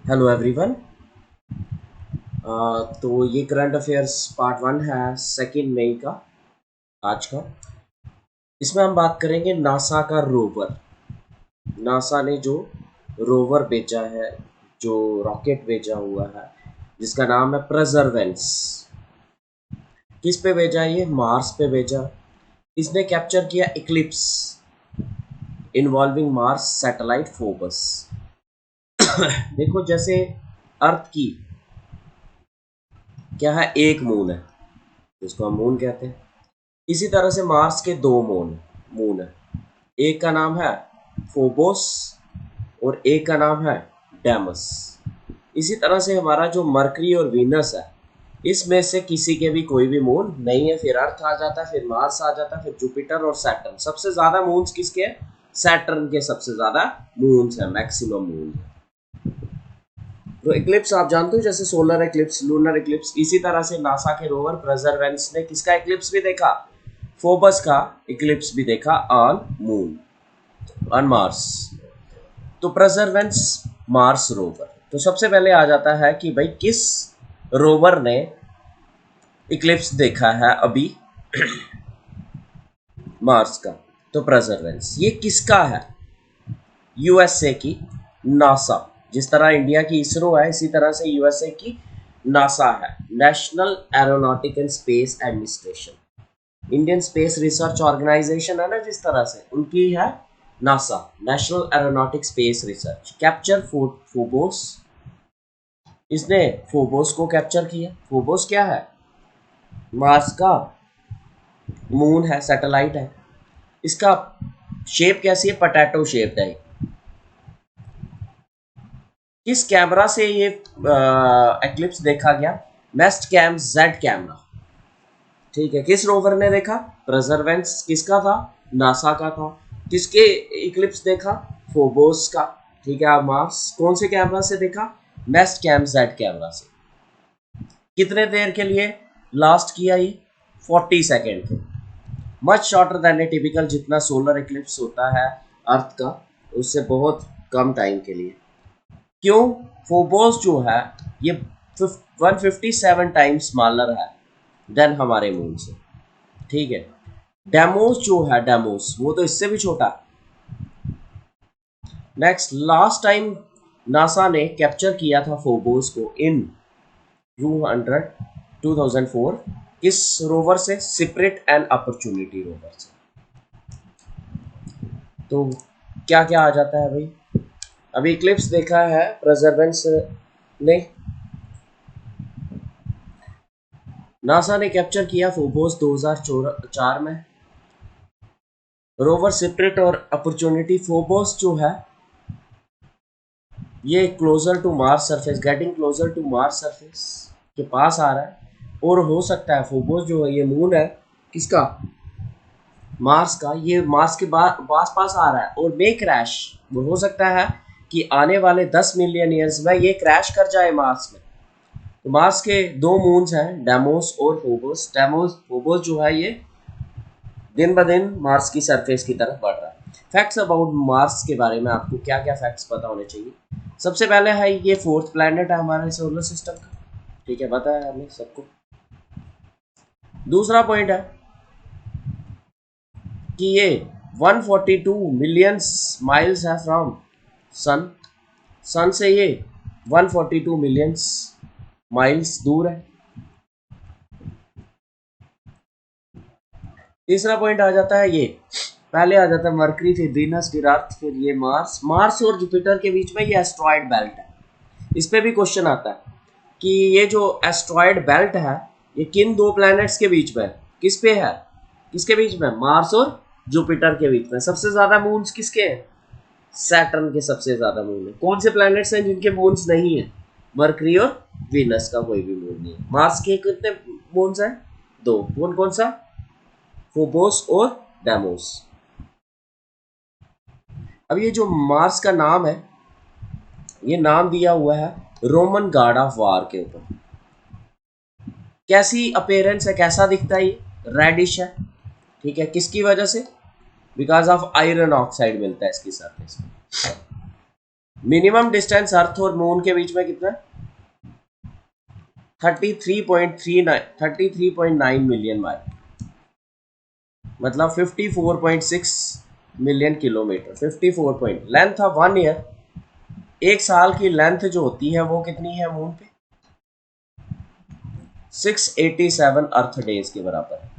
Hello everyone. तो ये current affairs part 1 है 2 मई का, आज का। इसमें हम बात करेंगे नासा का रोवर। नासा ने जो रोवर भेजा है, जो रॉकेट भेजा हुआ है, जिसका नाम है परसेवरेंस। किस पे भेजा? ये मार्स पे भेजा। इसने कैप्चर किया Eclipse involving Mars satellite Phoebus. देखो, जैसे अर्थ की क्या है, एक मून है जिसको हम मून कहते हैं। इसी तरह से मार्स के दो मून मून है। एक का नाम है फोबोस और एक का नाम है डेमस। इसी तरह से हमारा जो मरकरी और वीनस है, इसमें से किसी के भी कोई भी मून नहीं है। फिर अर्थ आ जाता है, फिर मार्स आ जाता है, फिर जुपिटर और सैटर्न। सबसे ज्यादा मून्स किसके हैं? सैटर्न के सबसे ज्यादा मून्स है, मैक्सिमम मून। तो इक्लिप्स आप जानते हो, जैसे सोलर इक्लिप्स, लूनर इक्लिप्स, इसी तरह से नासा के रोवर परसेवरेंस ने किसका इक्लिप्स भी देखा? फोबस का इक्लिप्स भी देखा ऑन मून, ऑन मार्स। तो परसेवरेंस मार्स रोवर। तो सबसे पहले आ जाता है कि भाई किस रोवर ने इक्लिप्स देखा है अभी मार्स का। तो परसेवरेंस ये किसका है? यूएसए की नासा। जिस तरह इंडिया की इसरो है, इसी तरह से यूएसए की नासा है, National Aeronautic and Space Administration. Indian Space Research Organisation है ना, जिस तरह से उनकी है NASA, National Aeronautic Space Research. Capture Phobos. इसने फोबोस को कैप्चर किया। फोबोस क्या है? मार्स का मून है, सैटेलाइट है। इसका शेप कैसी है? पोटैटो शेप है। किस कैमरा से ये एक्लिप्स देखा गया? मेस्ट कैम जेड कैमरा। ठीक है, किस रोवर ने देखा? परसेवरेंस किसका था? नासा का था। किसके इक्लिप्स देखा? फोबोस का। ठीक है, अब मार्स कौन से कैमरा से देखा? मेस्ट कैम जेड कैमरा से। कितने देर के लिए लास्ट किया ये? 40 सेकेंड के। मच शॉर्टर देन ए टिपिकल, जितना सोलर इक्लिप्स होता है अर्थ का, उससे बहुत कम टाइम के लिए। क्यों? फोबोस जो है ये 157 टाइम्स स्मॉलर है देन हमारे मून से। ठीक है। डेमोस जो है, डेमोस वो तो इससे भी छोटा। नेक्स्ट, लास्ट टाइम नासा ने कैप्चर किया था फोबोस को इन 2004। किस रोवर से? सिपरेट एंड अपॉर्चुनिटी रोवर से। तो क्या क्या आ जाता है भाई? अभी इक्लिप्स देखा है परसेवरेंस ने। नासा ने कैप्चर किया फोबोस 2004 में। रोवर सिपरेट और अपॉर्चुनिटी। फोबोस जो है ये closer to Mars surface, getting closer to Mars surface के पास आ रहा है। और हो सकता है फोबोस जो है ये मून है किसका? मार्स का। ये मार्स के पास पास आ रहा है और मे क्रैश। वो हो सकता है कि आने वाले 10 मिलियन ईयर्स में ये क्रैश कर जाए मार्स में। तो मार्स के दो मून्स हैं, डेमोस और फोबोस। डेमोस फोबोस जो है ये दिन ब दिन मार्स की सरफेस की तरफ बढ़ रहा है। फैक्ट्स अबाउट मार्स के बारे में आपको क्या क्या फैक्ट्स पता होने चाहिए? सबसे पहले है ये फोर्थ प्लैनेट है हमारे सोलर सिस्टम का। ठीक है, पता है हमें सबको। दूसरा पॉइंट है कि ये 142 मिलियन माइल्स है फ्रॉम सन। सन से ये 142 मिलियन माइल्स दूर है। तीसरा पॉइंट आ जाता है ये, पहले आ जाता है मरकरी, फिर वीनस, फिर अर्थ, फिर ये मार्स। मार्स और जुपिटर के बीच में ये एस्ट्रॉयड बेल्ट है। इस पे भी क्वेश्चन आता है कि ये जो एस्ट्रॉयड बेल्ट है ये किन दो प्लैनेट्स के बीच में है? किस पे है? किसके बीच में? मार्स और जुपिटर के बीच में। सबसे ज्यादा मून्स किसके हैं? सैटर्न के सबसे ज्यादा मून है। कौन से प्लैनेट्स हैं जिनके मून्स नहीं है? मरकरी और वीनस का कोई भी मून नहीं है। मार्स के कितने मून्स हैं? दो। कौन कौन सा? फोबोस और डेमोस। अब ये जो मार्स का नाम है, ये नाम दिया हुआ है रोमन गॉड ऑफ वार के ऊपर। कैसी अपेयरेंस है, कैसा दिखता है ये? रेडिश है। ठीक है, किसकी वजह से? बिकॉज ऑफ आयरन ऑक्साइड मिलता है इसकी सरफेस में। मिनिमम डिस्टेंस अर्थ और मून के बीच में कितना है? 33.9 मिलियन माइल, मतलब 54.6 million kilometre. 54 point length of 1 year, एक साल की लेंथ जो होती है वो कितनी है मून पे? 687 अर्थ डेज के बराबर है।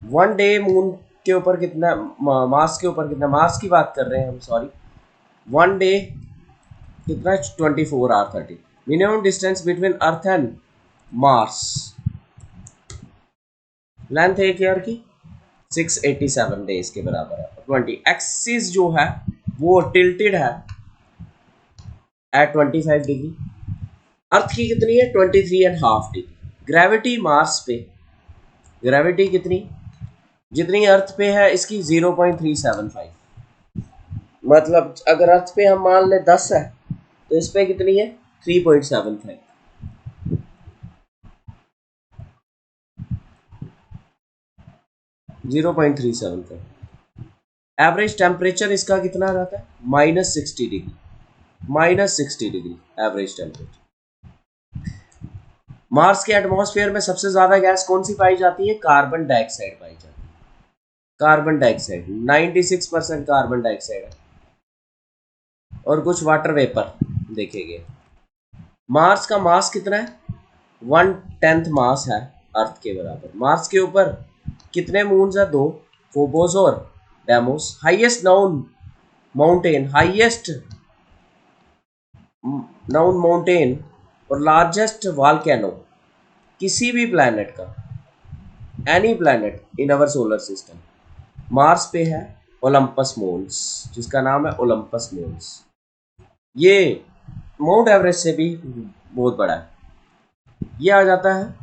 1 डे मून के ऊपर कितना, मार्स के ऊपर कितना, मार्स की बात कर रहे हैं हम, सॉरी। 1 डे कितना? 24 hour 30। Minimum distance between Earth and Mars, length एक ईयर की 687 डेज के बराबर है। 20 एक्सिस जो है वो टिल्टेड है एट 25 डिग्री। अर्थ की कितनी है? 23.5 डिग्री। ग्रेविटी मार्स पे, ग्रेविटी कितनी, जितनी अर्थ पे है इसकी 0.375, मतलब अगर अर्थ पे हम मान ले 10 है तो इस पे कितनी है? 3.75। 0.375। एवरेज टेम्परेचर इसका कितना रहता है? -60 degree, -60 degree average temperature. Mars के एटमॉस्फेयर में सबसे ज्यादा गैस कौन सी पाई जाती है? कार्बन डाइऑक्साइड पाई जाती है। कार्बन डाइऑक्साइड 96% कार्बन डाइऑक्साइड है, और कुछ वाटर वेपर देखे गए। मार्स का मास कितना है? 1/10 मास है अर्थ के बराबर। मार्स के ऊपर कितने मून्स है? 2, फोबोस और demos. Highest noun mountain, highest noun mountain और लार्जेस्ट वॉल्केनो किसी भी प्लैनेट का, any planet in our solar system, Mars पे है ओलंपस मोन्स, जिसका नाम है ओलंपस मोन्स। ये माउंट एवरेस्ट से भी बहुत बड़ा है। ये आ जाता है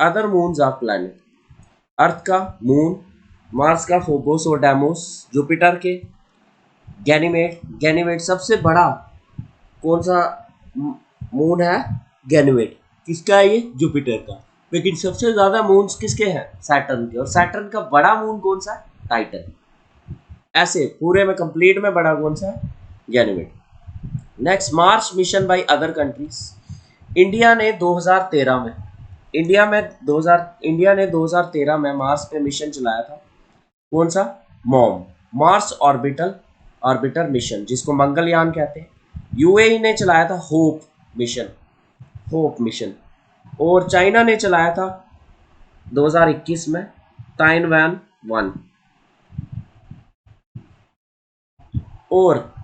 अदर मून्स ऑफ प्लैनेट। अर्थ का मून, मार्स का फोबोस और डेमोस, जुपिटर के गैनीमेड। गैनीमेड सबसे बड़ा कौन सा मून है? गैनीमेड। किसका है ये? जुपिटर का। लेकिन सबसे ज्यादा मून्स किसके हैं? सैटर्न के। और सैटर्न का बड़ा मून कौन सा है? टाइटन। ऐसे पूरे में कंप्लीट में बड़ा कौन सा है? Ganymede. Next, Mars mission by other countries. India ने 2013 में, इंडिया ने 2013 में मार्स पे मिशन चलाया था। कौन सा? मॉम, मार्स ऑर्बिटर मिशन, जिसको मंगलयान कहते हैं। यूएई ने चलाया था होप मिशन। और चाइना ने चलाया था 2021 में ताइनवान 1। और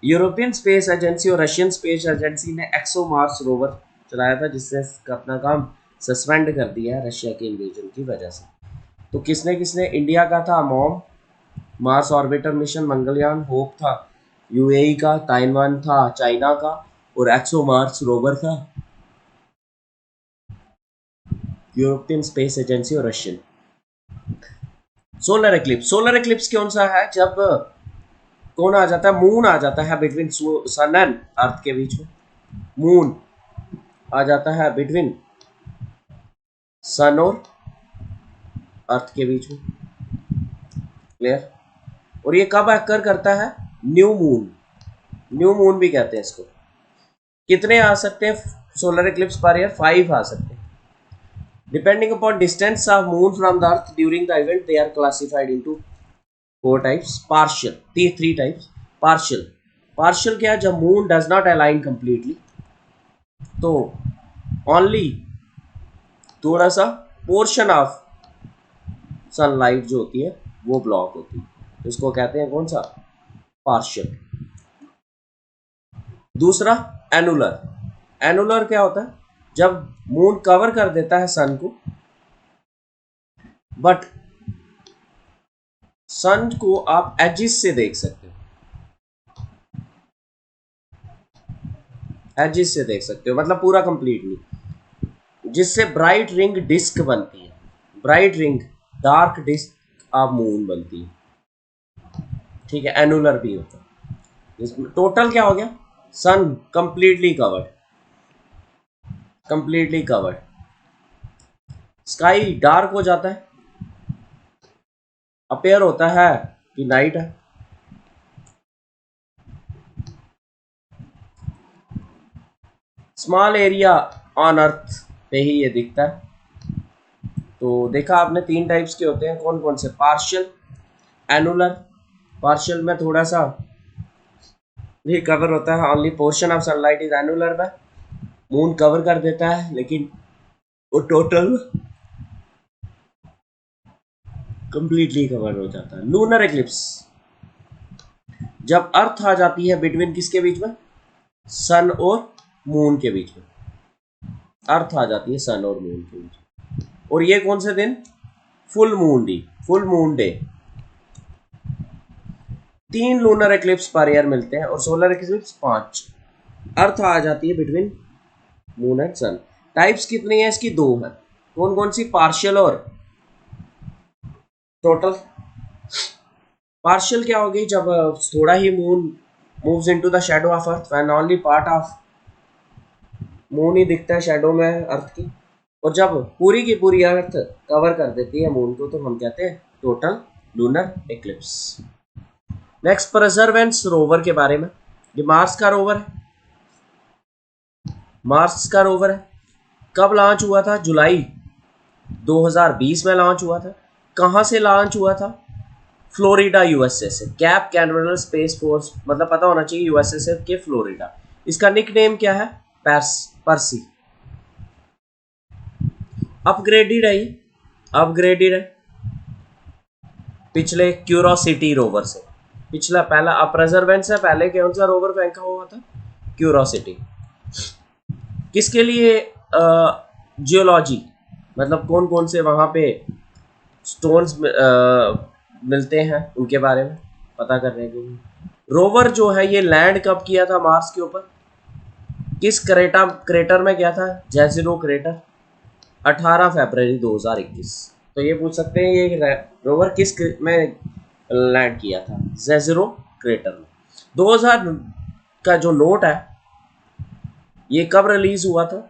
यूरोपियन स्पेस एजेंसी और रशियन स्पेस एजेंसी ने एक्सो मार्स रोवर चलाया था, जिससे अपना काम सस्पेंड कर दिया है रशिया के इन्वेजन की वजह से। तो किसने किसने? इंडिया का था mom, Mars orbiter mission Mangalyaan, hope था यूएई का, ताइवान था चाइना का, और एक्सो मार्स रोवर था यूरोपियन स्पेस एजेंसी और रशियन। सोलर एक्लिप्स कौन सा है? जब कौन आ जाता है? मून आ जाता है बिटवीन सन एंड अर्थ के बीच में। मून आ जाता है बिटवीन सन और अर्थ के बीच में। क्लियर? और ये कब अकर करता है? न्यू मून भी कहते हैं इसको। कितने आ सकते हैं सोलर एक्लिप्स पर ईयर? 5 आ सकते हैं। Depending upon distance of moon from the earth during the event, they are classified into 4 types. Partial, 3 types. Partial क्या है? जब moon does not align completely, तो ओनली थोड़ा सा पोर्शन ऑफ सनलाइट जो होती है वो ब्लॉक होती है, इसको कहते हैं कौन सा? पार्शियल। दूसरा एनुलर। एनुलर क्या होता है? जब मून कवर कर देता है सन को, बट सन को आप एजिस से देख सकते हो, एजिस से देख सकते हो, मतलब पूरा कंप्लीट नहीं, जिससे ब्राइट रिंग डिस्क बनती है। Bright ring, dark disc of moon बनती है। ठीक है, एनुलर भी होता है। इसमें टोटल क्या हो गया? सन कंप्लीटली कवर्ड। स्काई डार्क हो जाता है, अपेयर होता है कि नाइट है। स्मॉल एरिया ऑन अर्थ पे ही ये दिखता है। तो देखा आपने 3 टाइप्स के होते हैं, कौन कौन से? Partial, annular. पार्शियल में थोड़ा सा भी कवर होता है, only portion of sunlight is annular में मून कवर कर देता है, लेकिन वो टोटल कंप्लीटली कवर हो जाता है। लूनर एक्लिप्स, जब अर्थ आ जाती है बिटवीन किसके बीच में? सन और मून के बीच में। अर्थ आ जाती है सन और मून के बीच। और ये कौन से दिन? Full moon day, full moon day. 3 lunar eclipse पर ईयर मिलते हैं और सोलर एक्लिप्स 5। अर्थ आ जाती है between moon and sun. Types कितनी है इसकी? 2 है। कौन कौन सी? पार्शियल और टोटल। पार्शियल क्या होगी? जब थोड़ा ही moon moves into the shadow of earth, when only part of moon ही दिखता है शैडो में अर्थ की। और जब पूरी की पूरी अर्थ कवर कर देती है मून को, तो हम कहते हैं total lunar eclipse. Next, Perseverance rover के बारे में। ये मार्स का रोवर है, मार्स का रोवर है। कब लॉन्च हुआ था? जुलाई 2020 में लॉन्च हुआ था। कहाँ से लॉन्च हुआ था? फ्लोरिडा, यूएसए से। कैप कैनवरल स्पेस फोर्स, मतलब पता होना चाहिए यूएसए से के फ्लोरिडा। इसका निक नेम क्या है? पर्सी। अपग्रेडेड है, ये अपग्रेडेड है पिछले क्यूरोसिटी रोवर से। पिछला पहला परसेवरेंस है, पहले कौन सा रोवर फेंका हुआ था? क्यूरोसिटी। किसके लिए? जियोलॉजी, मतलब कौन कौन से वहां पे स्टोन्स मिलते हैं उनके बारे में पता करने के लिए। रोवर जो है ये लैंड कब किया था मार्स के ऊपर? किस क्रेटर में गया था? जैजिरो क्रेटर, 18 फरवरी 2021। तो ये पूछ सकते हैं ये रोवर किस में लैंड किया था? जैजिरो क्रेटर में। 2000 का जो नोट है ये कब रिलीज हुआ था?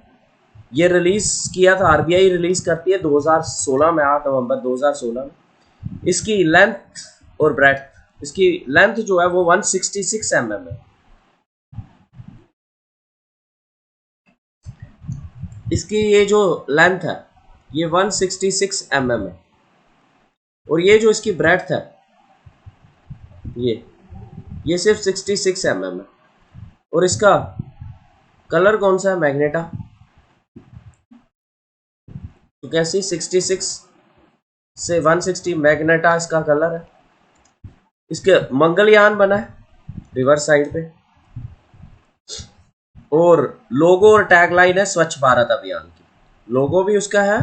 ये रिलीज किया था, आरबीआई रिलीज करती है 2016 में, 8 नवंबर 2016 में। इसकी लेंथ और ब्रेड्थ, इसकी लेंथ जो है वो 166 mm है। इसकी ये जो लेंथ है ये 166 mm है। और ये जो इसकी ब्रेड्थ है ये सिर्फ 66 mm है। और इसका कलर कौन सा है? मैग्नेटा। तो कैसी 66 से 160 मैग्नेटा इसका कलर है। इसके मंगलयान बना है रिवर्स साइड पे। और लोगो और टैगलाइन है स्वच्छ भारत अभियान की। लोगो भी उसका है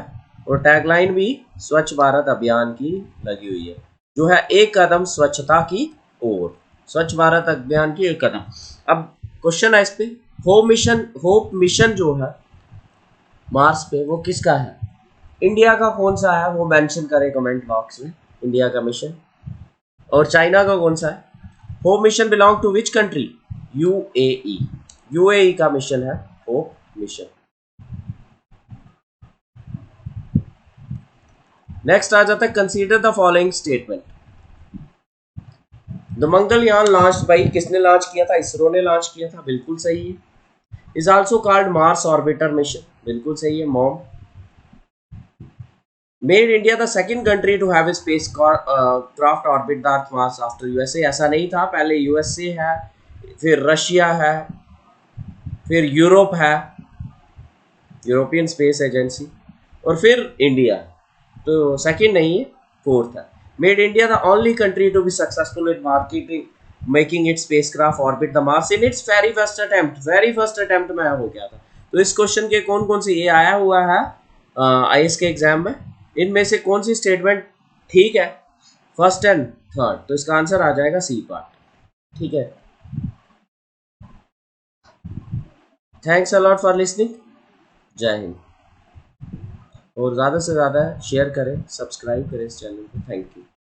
और टैगलाइन भी स्वच्छ भारत अभियान की लगी हुई है, जो है एक कदम स्वच्छता की ओर। स्वच्छ भारत अभियान की एक कदम। अब क्वेश्चन है इस पे, होप मिशन जो है मार्स पे वो किसका है? इंडिया का कौन सा है वो मेंशन करें कमेंट बॉक्स में, इंडिया का मिशन। और चाइना का कौन सा है? Hope mission belong to which country? UAE. UAE का मिशन है होप मिशन। नेक्स्ट आ जाता है consider the following statement. The Mangalyaan launch by, किसने लॉन्च किया था? इसरो ने लॉन्च किया था, बिल्कुल सही है। Is also called Mars orbiter mission, बिल्कुल सही है, MOM. Made India the second country to have a spacecraft orbit the earth Mars after USA. ऐसा नहीं था, पहले यूएसए है, फिर रशिया है, फिर यूरोप है, यूरोपियन स्पेस एजेंसी, और फिर इंडिया। तो सेकंड नहीं है, फोर्थ है। Made India the only country to be successful in marketing making its spacecraft orbit the Mars in its very first attempt. Very first attempt में हो गया था। तो इस क्वेश्चन के कौन कौन से ये आया हुआ है आईएएस के एग्जाम में, इनमें से कौन सी स्टेटमेंट ठीक है? First and third. तो इसका आंसर आ जाएगा सी पार्ट। ठीक है, thanks a lot for listening. जय हिंद। और ज़्यादा से ज़्यादा शेयर करें, सब्सक्राइब करें इस चैनल को। Thank you.